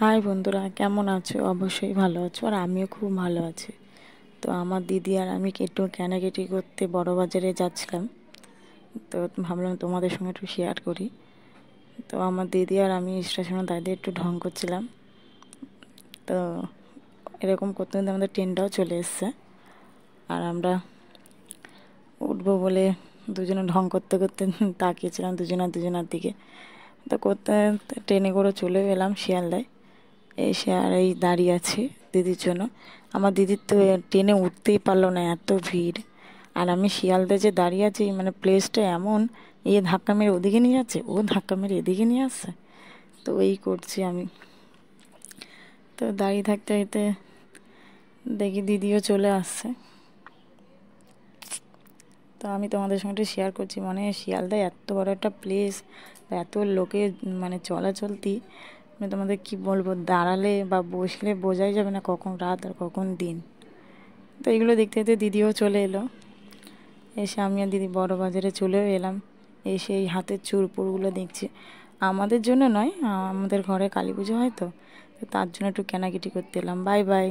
High বন্ধুরা, কেমন আছো? অবশ্যই ভালো আছো, আর আমিও খুব ভালো আছি। তো আমার দিদি আর আমি একটু কেনাকাটি করতে বড় বাজারে যাচ্ছিলাম। তো ভাবলাম তোমাদের সঙ্গে একটু শেয়ার করি। তো আমার দিদি আর আমি স্টেশনে দাঁড়িয়ে একটু ঢং করছিলাম। তো এরকম করতে করতে আমাদের ট্রেনটাও চলে এসছে, আর আমরা উঠবো বলে দুজনে ঢং করতে করতে তাকিয়েছিলাম দুজনার দিকে। তো করতে ট্রেনে করে চলে এলাম শিয়ালদায়। এসে আর এই দাঁড়িয়ে আছি দিদির জন্য। আমার দিদির তো ট্রেনে উঠতেই পারলো না, এত ভিড়। আর আমি শিয়ালদা যে দাঁড়িয়ে আছি, মানে প্লেসটা এমন, ধাক্কা মেরে ওদিকে নিয়ে যাচ্ছে, ও ধাক্কা মেরে এদিকে নিয়ে আসছে। তো এই করছি আমি। তো দাঁড়িয়ে থাকতে থাকতে দেখি দিদিও চলে আসছে। তো আমি তোমাদের সঙ্গে একটু শেয়ার করছি, মানে শিয়ালদায় এত বড় একটা প্লেস, এত লোকের মানে চলাচলতি, মানে তোমাদের কি বলবো, দাঁড়ালে বা বসলে বোঝাই যাবে না কখন রাত আর কখন দিন। তো এগুলো দেখতে দেখতে দিদিও চলে এলো। এসে আমি আর দিদি বড় বাজারে চলেও এলাম। এসে এই হাতের চুড়পুরগুলো দেখছি। আমাদের জন্য নয়, আমাদের ঘরে কালী পুজো হয়, তো তো তার জন্য একটু কেনাকাটি করতে এলাম। Bye bye.